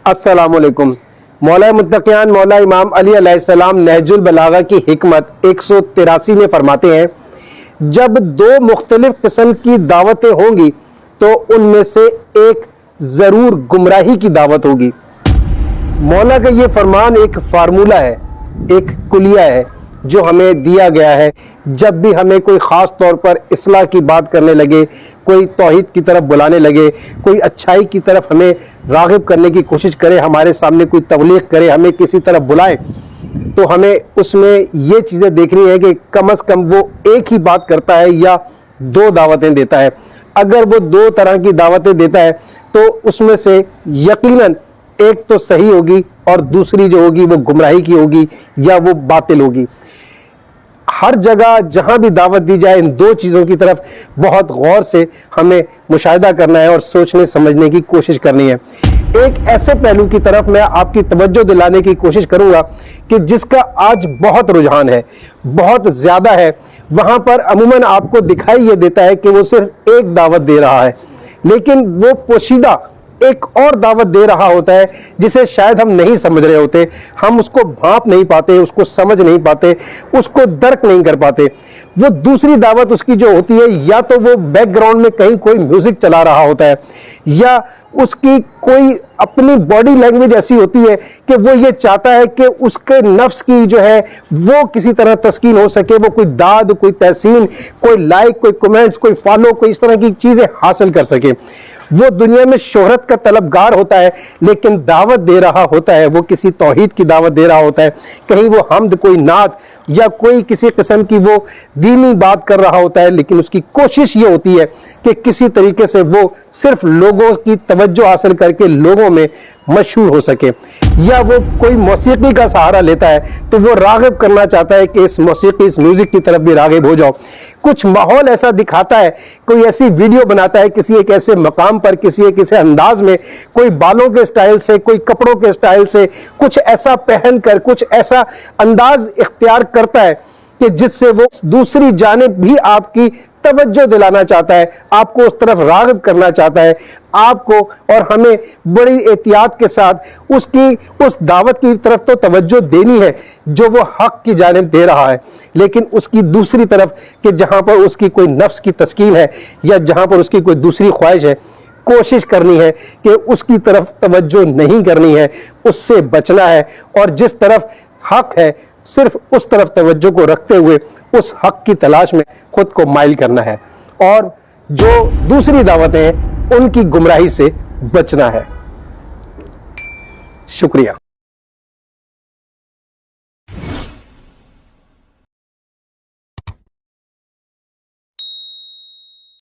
अस्सलामुअलैकुम। मौला मुत्तक़ियान मौला इमाम अली अलैहिस्सलाम नहजुल बलागा की हिकमत 183 में फरमाते हैं, जब दो मुख्तलिफ किस्म की दावतें होंगी तो उनमें से एक ज़रूर गुमराही की दावत होगी। मौला का ये फरमान एक फार्मूला है, एक कुलिया है जो हमें दिया गया है। जब भी हमें कोई ख़ास तौर पर इस्लाह की बात करने लगे, कोई तौहीद की तरफ बुलाने लगे, कोई अच्छाई की तरफ हमें राग़िब करने की कोशिश करे, हमारे सामने कोई तबलीग करे, हमें किसी तरफ बुलाए, तो हमें उसमें ये चीज़ें देखनी है कि कम अज़ कम वो एक ही बात करता है या दो दावतें देता है। अगर वो दो तरह की दावतें देता है तो उसमें से यकीनन एक तो सही होगी और दूसरी जो होगी वो गुमराही की होगी या वो बातिल होगी। हर जगह जहां भी दावत दी जाए, इन दो चीज़ों की तरफ बहुत गौर से हमें मुशाहिदा करना है और सोचने समझने की कोशिश करनी है। एक ऐसे पहलू की तरफ मैं आपकी तवज्जो दिलाने की कोशिश करूंगा कि जिसका आज बहुत रुझान है, बहुत ज़्यादा है। वहां पर अमूमन आपको दिखाई ये देता है कि वो सिर्फ एक दावत दे रहा है, लेकिन वो पोशीदा एक और दावत दे रहा होता है जिसे शायद हम नहीं समझ रहे होते, हम उसको भांप नहीं पाते, उसको समझ नहीं पाते, उसको दर्क नहीं कर पाते। वो दूसरी दावत उसकी जो होती है, या तो वो बैकग्राउंड में कहीं कोई म्यूजिक चला रहा होता है, या उसकी कोई अपनी बॉडी लैंग्वेज ऐसी होती है कि वो ये चाहता है कि उसके नफ्स की जो है वो किसी तरह तस्कीन हो सके, वो कोई दाद, कोई तहसीन, कोई लाइक, कोई कमेंट्स, कोई फॉलो, कोई इस तरह की चीज़ें हासिल कर सके। वो दुनिया में शोहरत का तलबगार होता है, लेकिन दावत दे रहा होता है, वो किसी तौहीद की दावत दे रहा होता है, कहीं वो हम्द, कोई नात या कोई किसी किस्म की वो दीनी बात कर रहा होता है, लेकिन उसकी कोशिश ये होती है कि किसी तरीके से वो सिर्फ लोगों की तवज्जो हासिल करके लोगों में मशहूर हो सके। या वो कोई मौसीकी का सहारा लेता है तो वो राग़िब करना चाहता है कि इस मौसीकी, इस म्यूजिक की तरफ भी राग़िब हो जाओ। कुछ माहौल ऐसा दिखाता है, कोई ऐसी वीडियो बनाता है किसी एक ऐसे मकाम पर, किसी एक ऐसे अंदाज में, कोई बालों के स्टाइल से, कोई कपड़ों के स्टाइल से, कुछ ऐसा पहनकर, कुछ ऐसा अंदाज इख्तियार करता है कि जिससे वो दूसरी जानिब भी आपकी तवज्जो दिलाना चाहता है, आपको उस तरफ राग़िब करना चाहता है। आपको और हमें बड़ी एहतियात के साथ उसकी उस दावत की तरफ तो तवज्जो देनी है जो वो हक की जानिब दे रहा है, लेकिन उसकी दूसरी तरफ कि जहां पर उसकी कोई नफ्स की तस्कीन है या जहां पर उसकी कोई दूसरी ख्वाहिश है, कोशिश करनी है कि उसकी तरफ तवज्जो नहीं करनी है, उससे बचना है और जिस तरफ हक है सिर्फ उस तरफ तवज्जो को रखते हुए उस हक की तलाश में खुद को माइल करना है और जो दूसरी दावतें हैं उनकी गुमराही से बचना है। शुक्रिया।